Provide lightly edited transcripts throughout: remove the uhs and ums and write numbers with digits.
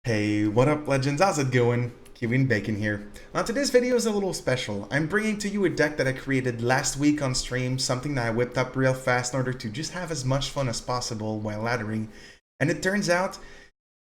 Hey, what up legends? How's it going? Kiwi and Bacon here. Now today's video is a little special. I'm bringing to you a deck that I created last week on stream, something that I whipped up real fast in order to just have as much fun as possible while laddering. And it turns out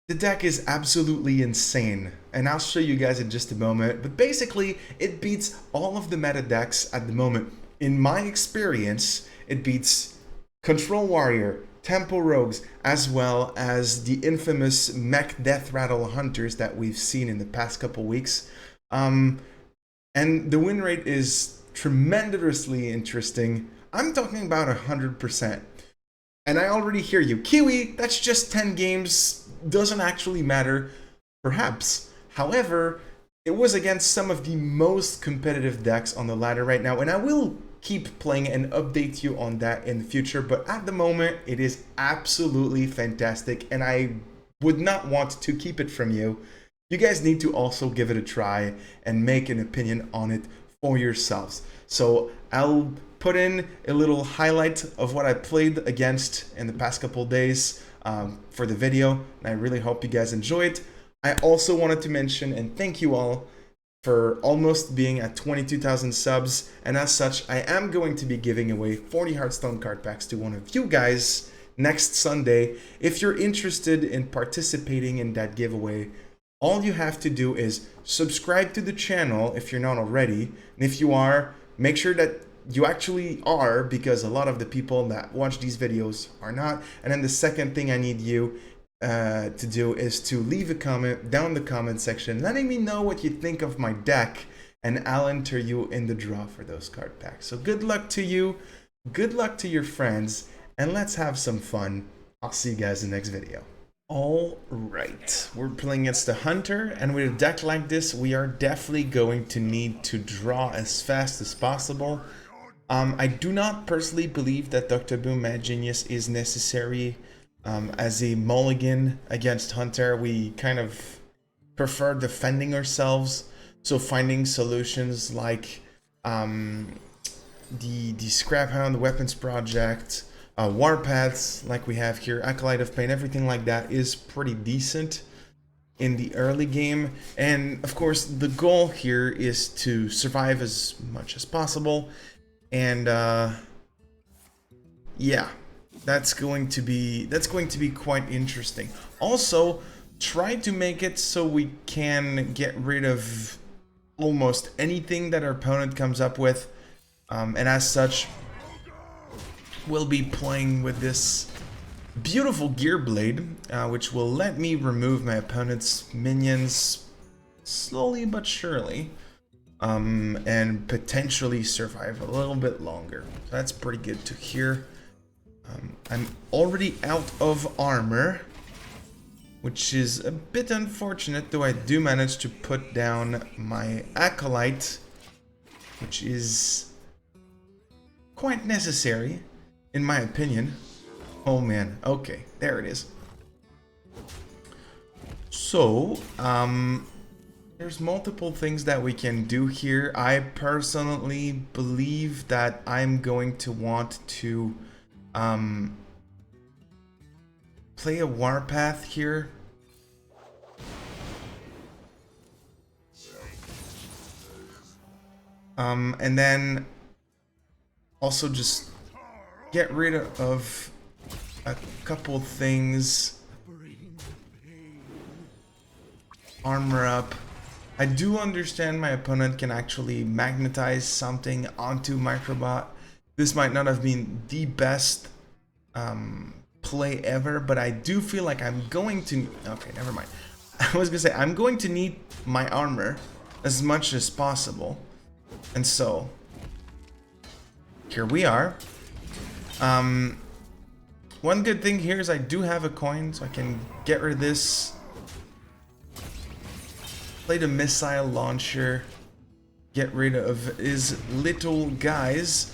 the deck is absolutely insane, and I'll show you guys in just a moment, but basically it beats all of the meta decks at the moment. In my experience, it beats Control Warrior, Tempo Rogues, as well as the infamous Mech Death Rattle Hunters that we've seen in the past couple weeks. And the win rate is tremendously interesting. I'm talking about 100%. And I already hear you, Kiwi, that's just 10 games, doesn't actually matter. Perhaps. However, it was against some of the most competitive decks on the ladder right now, and I will keep playing and update you on that in the future, but at the moment, it is absolutely fantastic, and I would not want to keep it from you. You guys need to also give it a try and make an opinion on it for yourselves. So I'll put in a little highlight of what I played against in the past couple days for the video, and I really hope you guys enjoy it. I also wanted to mention and thank you all for almost being at 22,000 subs, and as such, I am going to be giving away 40 Hearthstone card packs to one of you guys next Sunday. If you're interested in participating in that giveaway, all you have to do is subscribe to the channel if you're not already, and if you are, make sure that you actually are, because a lot of the people that watch these videos are not. And then the second thing I need you to do is to leave a comment down in the comment section letting me know what you think of my deck, and I'll enter you in the draw for those card packs. So good luck to you, good luck to your friends, and let's have some fun. I'll see you guys in the next video. All right, we're playing against the Hunter, and with a deck like this, we are definitely going to need to draw as fast as possible. I do not personally believe that Dr. Boom Mad Genius is necessary as a mulligan against Hunter. We kind of prefer defending ourselves, so finding solutions like the Scrap Hound, Weapons Project, Warpaths like we have here, Acolyte of Pain, everything like that is pretty decent in the early game. And of course the goal here is to survive as much as possible, and yeah, that's going to be quite interesting. Also, try to make it so we can get rid of almost anything that our opponent comes up with, and as such, we'll be playing with this beautiful gear blade, which will let me remove my opponent's minions slowly but surely, and potentially survive a little bit longer. So that's pretty good to hear. I'm already out of armor, which is a bit unfortunate, though I do manage to put down my Acolyte, which is quite necessary, in my opinion. Oh man, okay, there it is. So, there's multiple things that we can do here. I personally believe that I'm going to want to play a Warpath here. And then also just get rid of a couple things. Armor up. I do understand my opponent can actually magnetize something onto Microbot. This might not have been the best play ever, but I do feel like I'm going to... Okay, never mind. I was gonna say, I'm going to need my armor as much as possible. And so, here we are. One good thing here is I do have a coin, so I can get rid of this. Play the missile launcher. Get rid of his little guys.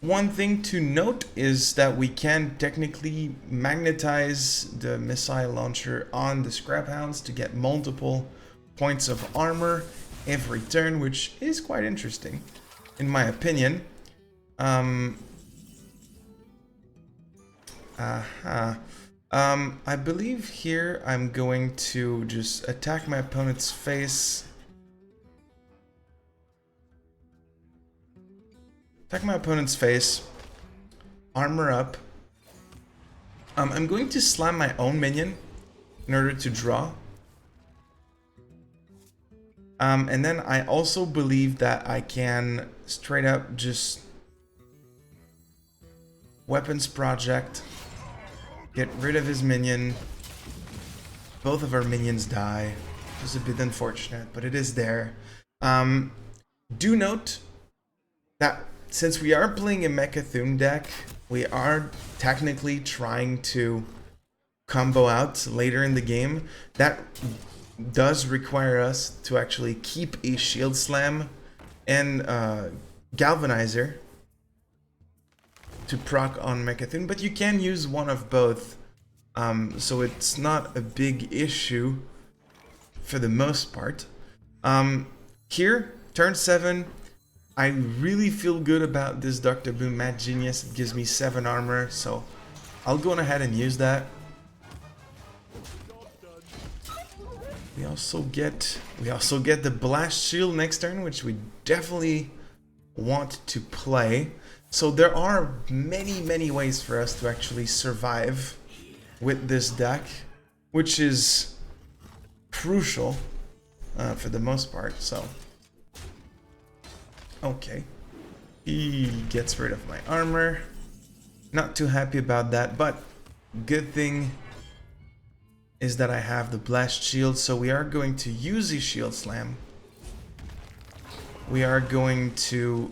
One thing to note is that we can technically magnetize the missile launcher on the Scrap Hounds to get multiple points of armor every turn, which is quite interesting, in my opinion. I believe here I'm going to just attack my opponent's face. Attack my opponent's face. Armor up. I'm going to slam my own minion in order to draw. And then I also believe that I can straight up just weapons project, get rid of his minion. Both of our minions die. It's a bit unfortunate, but it is there. Do note that since we are playing a Mechathune deck, we are technically trying to combo out later in the game. That does require us to actually keep a Shield Slam and Galvanizer to proc on Mechathune, but you can use one of both, so it's not a big issue for the most part. Here, turn 7, I really feel good about this Dr. Boom Mad Genius. It gives me 7 armor, so I'll go on ahead and use that. We also get the Blast Shield next turn, which we definitely want to play. So there are many ways for us to actually survive with this deck, which is crucial for the most part. So okay, he gets rid of my armor. Not too happy about that, but good thing is that I have the Blast Shield, so we are going to use the Shield Slam. We are going to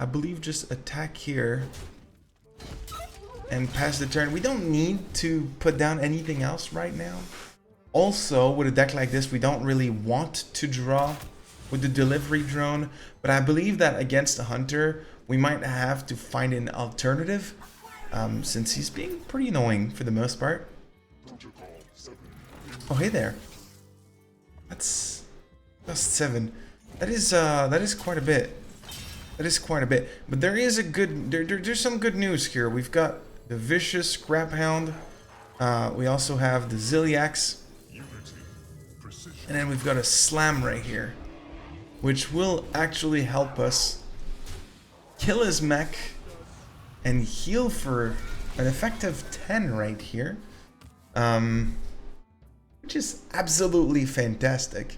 I believe just attack here and pass the turn. We don't need to put down anything else right now. Also, with a deck like this, we don't really want to draw with the delivery drone, but I believe that against a hunter, we might have to find an alternative, since he's being pretty annoying for the most part. Oh, hey there. That's +7. That is quite a bit. That is quite a bit. But there is a good there's some good news here. We've got the Vicious Scrap Hound. We also have the Zilliax. And then we've got a Slam right here, which will actually help us kill his mech and heal for an effective 10 right here, which is absolutely fantastic.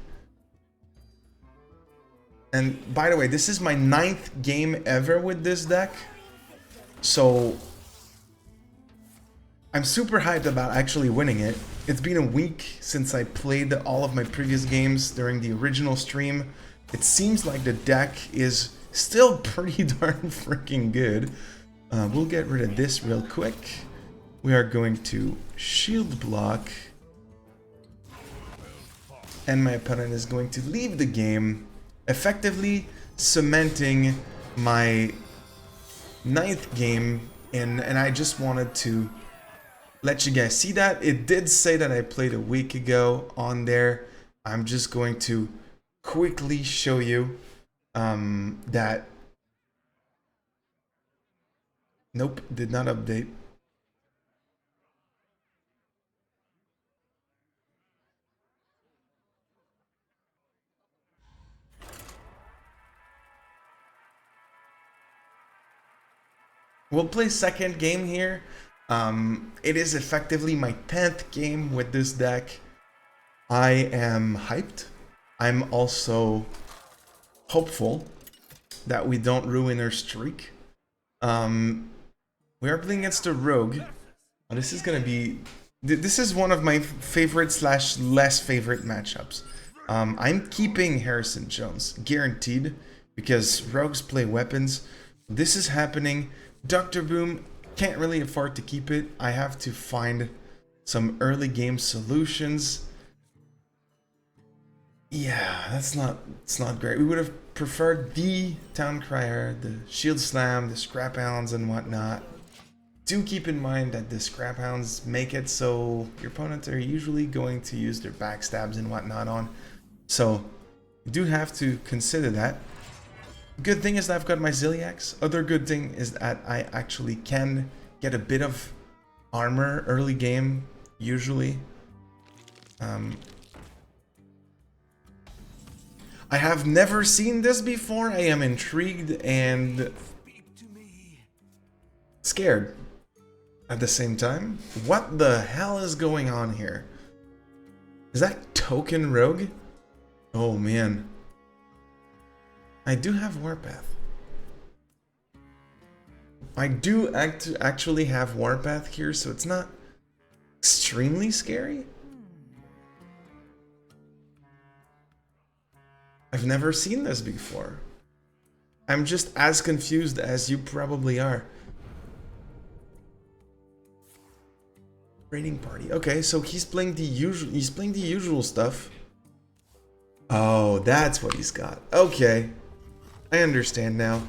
And by the way, this is my 9th game ever with this deck, so I'm super hyped about actually winning it. It's been a week since I played all of my previous games during the original stream. It seems like the deck is still pretty darn freaking good. We'll get rid of this real quick. We are going to shield block. And my opponent is going to leave the game, effectively cementing my 9th game. And I just wanted to let you guys see that. It did say that I played a week ago on there. I'm just going to quickly show you that. Nope, did not update. We'll play second game here. It is effectively my 10th game with this deck. I am hyped. I'm also hopeful that we don't ruin our streak. We are playing against a rogue. This is gonna be... This is one of my favorite / less favorite matchups. I'm keeping Harrison Jones, guaranteed, because rogues play weapons. This is happening. Dr. Boom, can't really afford to keep it. I have to find some early game solutions. Yeah, it's not great. We would have preferred the Town Crier, the Shield Slam, the Scrap Hounds and whatnot. Do keep in mind that the Scrap Hounds make it so your opponents are usually going to use their backstabs and whatnot on. So you do have to consider that. Good thing is that I've got my Ziliax. Other good thing is that I actually can get a bit of armor early game, usually. I have never seen this before. I am intrigued and scared at the same time. What the hell is going on here? Is that Token Rogue? Oh man. I do have Warpath. I do actually have Warpath here, so it's not extremely scary. I've never seen this before. I'm just as confused as you probably are. Raiding party. Okay, so he's playing the usual stuff. Oh, that's what he's got. Okay. I understand now.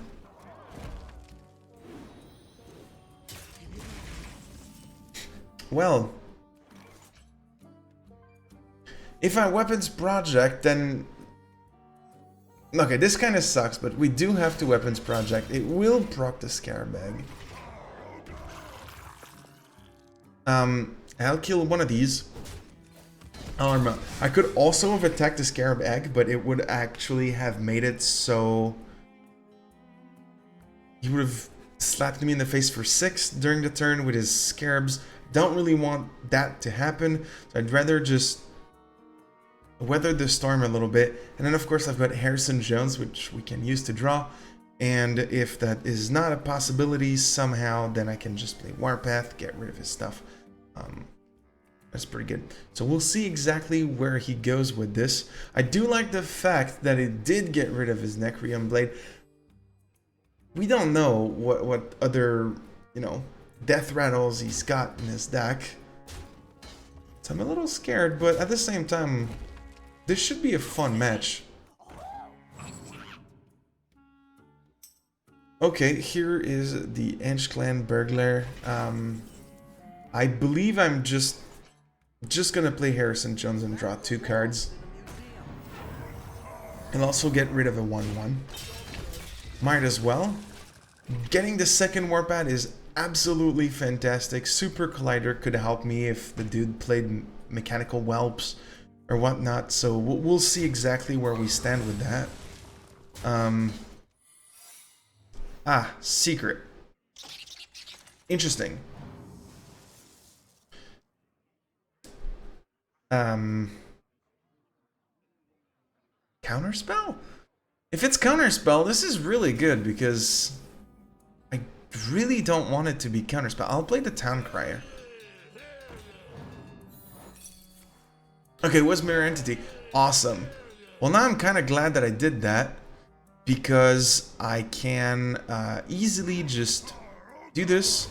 Well, if I weapons project, then okay, this kind of sucks, but we do have to weapons project. It will proc the Scarabag. I'll kill one of these. I could also have attacked the Scarabag, but it would actually have made it so he would have slapped me in the face for 6 during the turn with his Scarabs. Don't really want that to happen, so I'd rather just weather the storm a little bit. And then of course I've got Harrison Jones, which we can use to draw, and if that is not a possibility somehow, then I can just play Warpath, get rid of his stuff. That's pretty good. So we'll see exactly where he goes with this. I do like the fact that it did get rid of his Necreon Blade. We don't know what other, you know, death rattles he's got in his deck. So I'm a little scared, but at the same time, this should be a fun match. Okay, here is the Ench Clan Burglar. I believe I'm just gonna play Harrison Jones and draw 2 cards. And also get rid of a 1/1. Might as well. Getting the second Warpath is absolutely fantastic. Super Collider could help me if the dude played Mechanical Whelps or whatnot. So we'll see exactly where we stand with that. Secret. Interesting. Counterspell? If it's Counterspell, this is really good because I really don't want it to be Counterspell. I'll play the Town Crier. Okay, it was Mirror Entity. Awesome. Well, now I'm kind of glad that I did that because I can easily just do this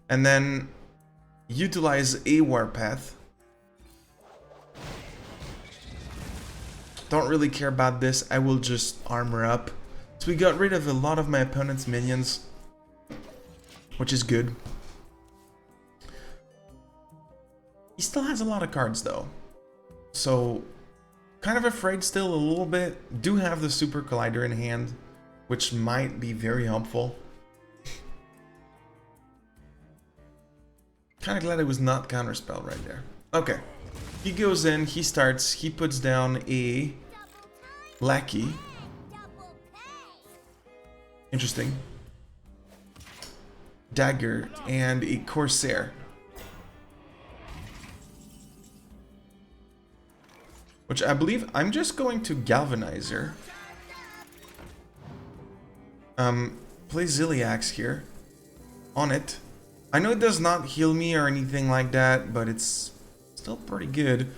and then utilize a Warpath. Don't really care about this. I will just armor up. So we got rid of a lot of my opponent's minions, which is good. He still has a lot of cards though. So kind of afraid still a little bit. Do have the Super Collider in hand, which might be very helpful. Kind of glad it was not Counterspell right there. Okay. He goes in, he starts, he puts down a Lackey. Interesting. Dagger and a Corsair. Which I believe I'm just going to Galvanizer. Play Ziliax here. On it. I know it does not heal me or anything like that, but it's still pretty good.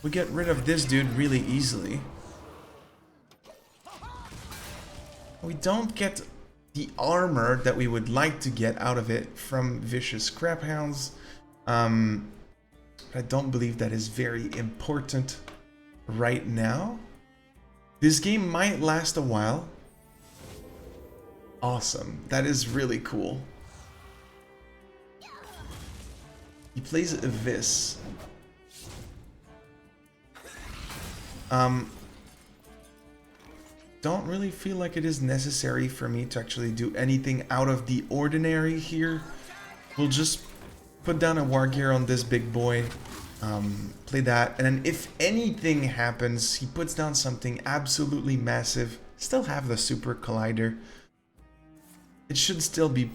We get rid of this dude really easily. We don't get the armor that we would like to get out of it from Vicious Crabhounds. I don't believe that is very important right now. This game might last a while. Awesome. That is really cool. He plays Avis. Don't really feel like it is necessary for me to actually do anything out of the ordinary here. We'll just put down a war gear on this big boy, play that, and then if anything happens, he puts down something absolutely massive. Still have the super collider. It should still be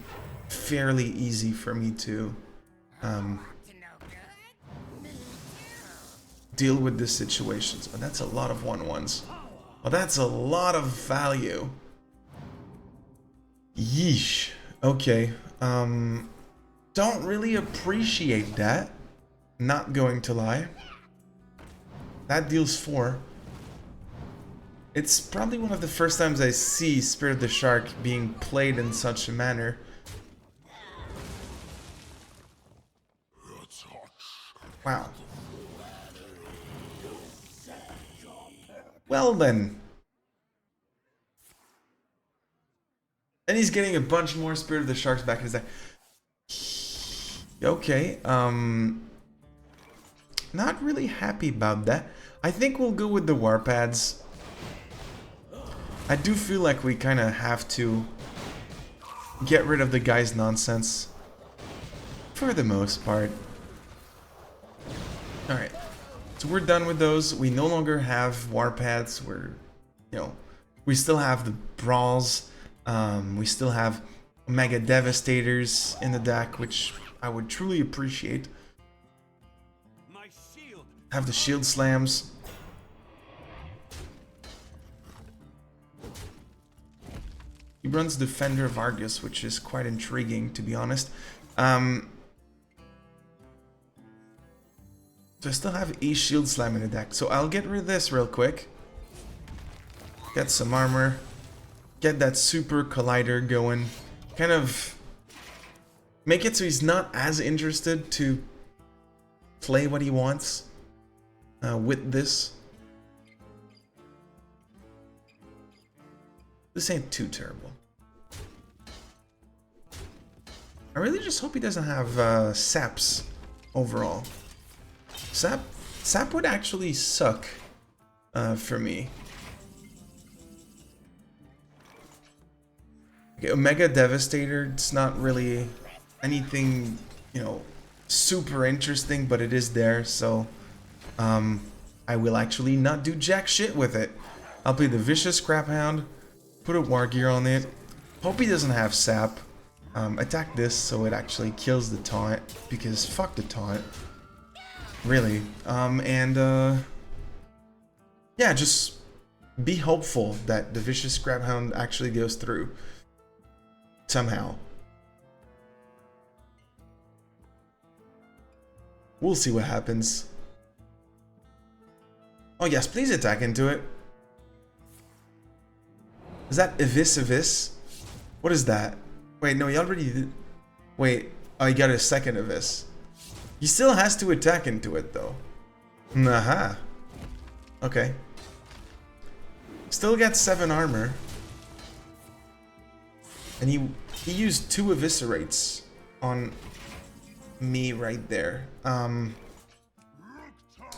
fairly easy for me to deal with this situation. So that's a lot of 1/1s. Well, that's a lot of value. Yeesh. Okay. Don't really appreciate that. Not going to lie. That deals 4. It's probably one of the first times I see Spirit of the Shark being played in such a manner. Wow. Well then. And he's getting a bunch more Spirit of the Sharks back in his deck. Okay, not really happy about that. I think we'll go with the Warpads. I do feel like we kind of have to get rid of the guy's nonsense. For the most part. Alright. So we're done with those. We no longer have Warpads. We're, we still have the Brawls. We still have Mega Devastators in the deck, which I would truly appreciate. Have the Shield Slams. He runs Defender of Argus, which is quite intriguing, to be honest. So I still have a Shield Slam in the deck. So I'll get rid of this real quick. Get some armor. Get that Super Collider going. Kind of make it so he's not as interested to play what he wants with this. This ain't too terrible. I really just hope he doesn't have saps overall. Sap would actually suck for me. Okay, Omega Devastator, it's not really anything, super interesting, but it is there, so I will actually not do jack shit with it. I'll play the Vicious Scrap Hound, put a War Gear on it, hope he doesn't have sap, attack this so it actually kills the taunt, because fuck the taunt, really, yeah, just be hopeful that the Vicious Scrap Hound actually goes through. Somehow. We'll see what happens. Oh yes, please attack into it. Is that Avis? What is that? Wait, no, he already did. Wait, oh, he got a second Avis. He still has to attack into it though. Aha. Okay. Still got 7 armor. And he used 2 eviscerates on me right there. I'm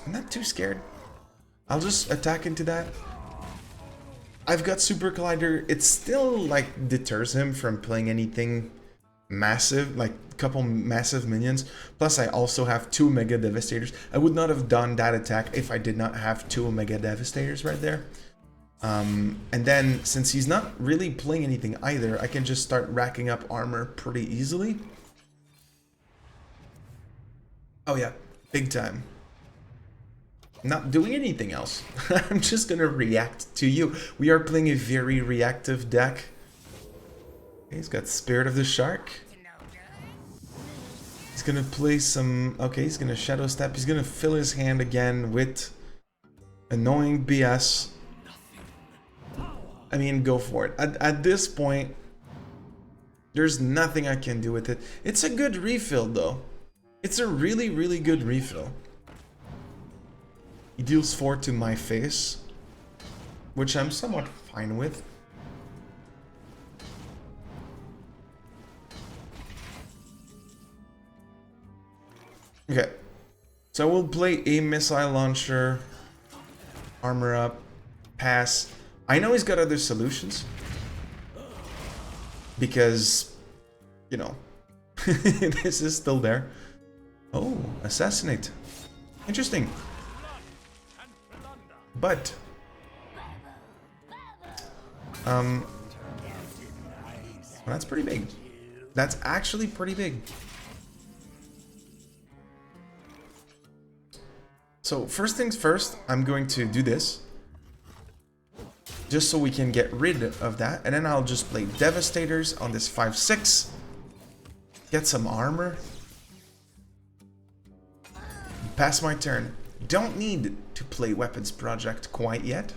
not too scared. I'll just attack into that. I've got Super Collider. It still like deters him from playing anything massive, like a couple massive minions. Plus I also have 2 Mega Devastators. I would not have done that attack if I did not have 2 Mega Devastators right there. And then, since he's not really playing anything either, I can just start racking up armor pretty easily. Oh yeah, big time. Not doing anything else. I'm just gonna react to you. We are playing a very reactive deck. Okay, he's got Spirit of the Shark. He's gonna play some... Okay, he's gonna Shadow Step. He's gonna fill his hand again with annoying BS. I mean, go for it. At this point, there's nothing I can do with it. It's a good refill, though. It's a really, really good refill. He deals 4 to my face, which I'm somewhat fine with. Okay. So I will play a missile launcher. Armor up. Pass. I know he's got other solutions. Because, you know, this is still there. Oh, assassinate. Interesting. But well, that's pretty big. That's actually pretty big. So first things first, I'm going to do this. Just so we can get rid of that. And then I'll just play Devastators on this 5/6. Get some armor. Pass my turn. Don't need to play Weapons Project quite yet.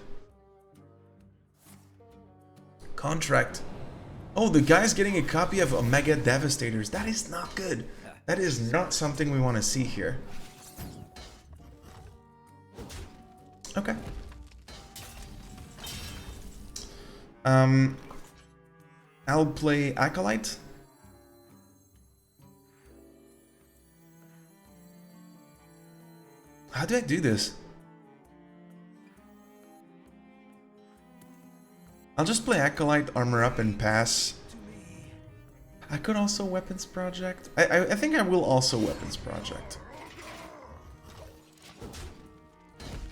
Contract. Oh, the guy's getting a copy of Omega Devastators. That is not good. That is not something we want to see here. Okay. I'll play Acolyte. How do I do this? I'll just play Acolyte, armor up, and pass. I could also Weapons Project. I think I will also Weapons Project.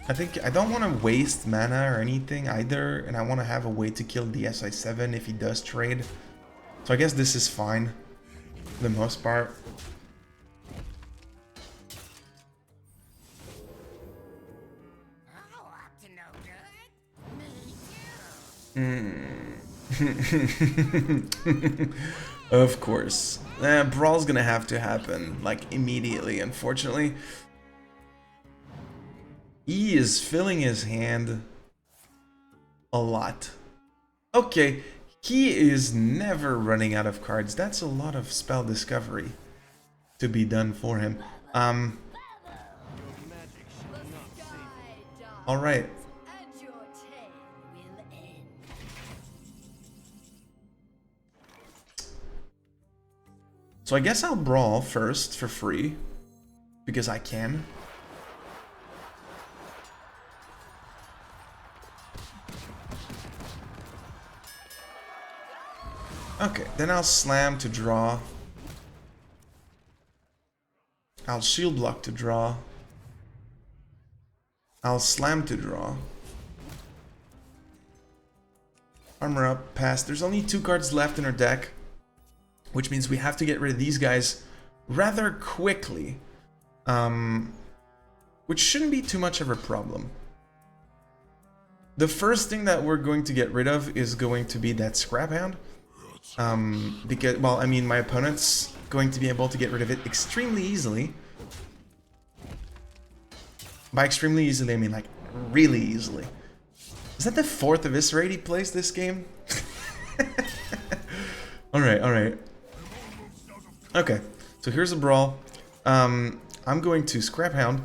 I think I don't want to waste mana or anything either, and I want to have a way to kill the SI7 if he does trade. So I guess this is fine for the most part. Of course. Brawl's gonna have to happen, like, immediately, unfortunately. He is filling his hand a lot. Okay, he is never running out of cards. That's a lot of spell discovery to be done for him. Alright. So I guess I'll brawl first for free, because I can. Okay, then I'll slam to draw. I'll shield block to draw. I'll slam to draw. Armor up, pass. There's only 2 cards left in our deck, which means we have to get rid of these guys rather quickly. Which shouldn't be too much of a problem. The first thing that we're going to get rid of is going to be that Scrap Hound. Because, well, I mean, my opponent's going to be able to get rid of it extremely easily. By extremely easily, I mean, like, really easily. Is that the 4th Eviscerate he plays this game? Alright, alright. Okay, so here's a Brawl. I'm going to Scrap Hound.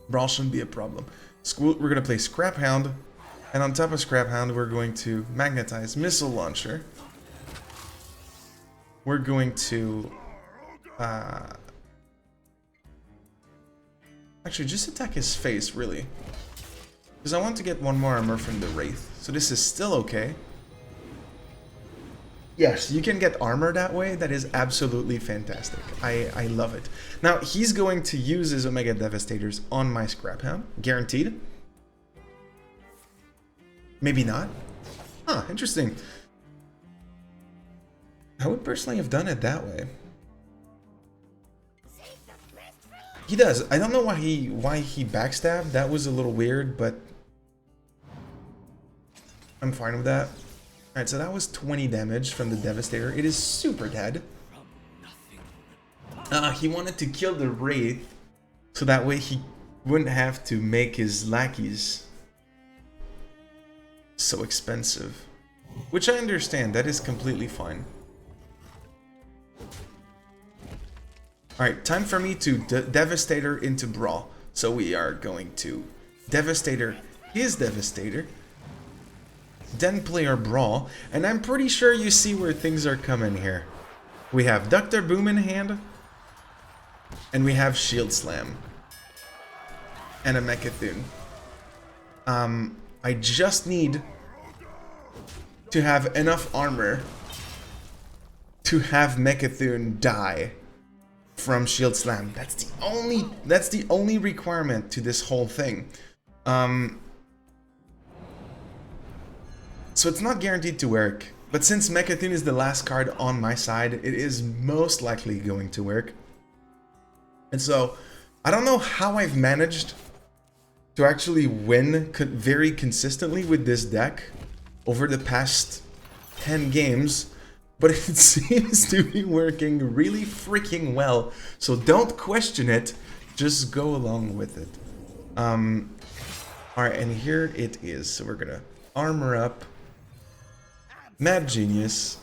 Brawl shouldn't be a problem. We're going to play Scrap Hound. And on top of Scrap Hound, we're going to Magnetize Missile Launcher. We're going to... actually, just attack his face, really. Because I want to get 1 more armor from the Wraith. So this is still okay. Yes, you can get armor that way. That is absolutely fantastic. I love it. Now, he's going to use his Omega Devastators on my Scrap Hound. Guaranteed. Maybe not. Huh, interesting. I would personally have done it that way. He does. I don't know why he backstabbed. That was a little weird, but I'm fine with that. Alright, so that was 20 damage from the Devastator. It is super dead. He wanted to kill the Wraith, so that way he wouldn't have to make his lackeys so expensive. Which I understand, that is completely fine. Alright, time for me to Devastator into Brawl. So we are going to Devastator his Devastator, then play our Brawl, and I'm pretty sure you see where things are coming here. We have Dr. Boom in hand, and we have Shield Slam, and a Mechathune. I just need to have enough armor to have Mecha'thun die from Shield Slam. That's the only requirement to this whole thing. So it's not guaranteed to work, but since Mecha'thun is the last card on my side, it is most likely going to work. And so I don't know how I've managed to actually win very consistently with this deck over the past 10 games, but it seems to be working really freaking well. So don't question it, just go along with it. Alright, and here it is. So we're gonna armor up Mad Genius,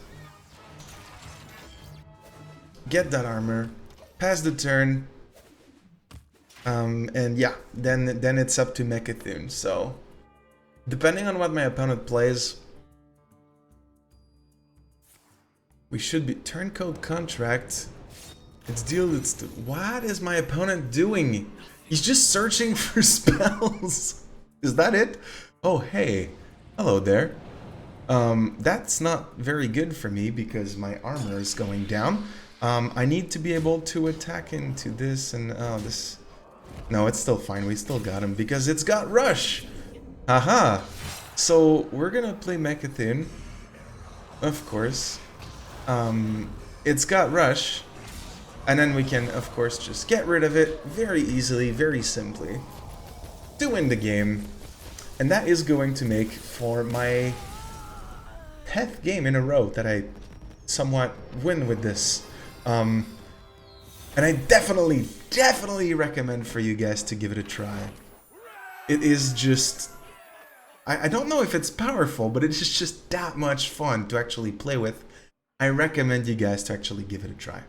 get that armor, pass the turn, and yeah, then it's up to Mecha'thun. So depending on what my opponent plays, we should be Turncoat Contract. It's deal. What is my opponent doing? He's just searching for spells. Is that it? Oh hey, hello there. That's not very good for me because my armor is going down. I need to be able to attack into this and this. No, it's still fine. We still got him because it's got Rush. Aha. So we're gonna play Mecha'thun, of course. It's got Rush, and then we can, of course, just get rid of it very easily, very simply, to win the game. And that is going to make for my 10th game in a row that I somewhat win with this. And I definitely recommend for you guys to give it a try. It is just... I don't know if it's powerful, but it's just that much fun to actually play with. I recommend you guys to actually give it a try.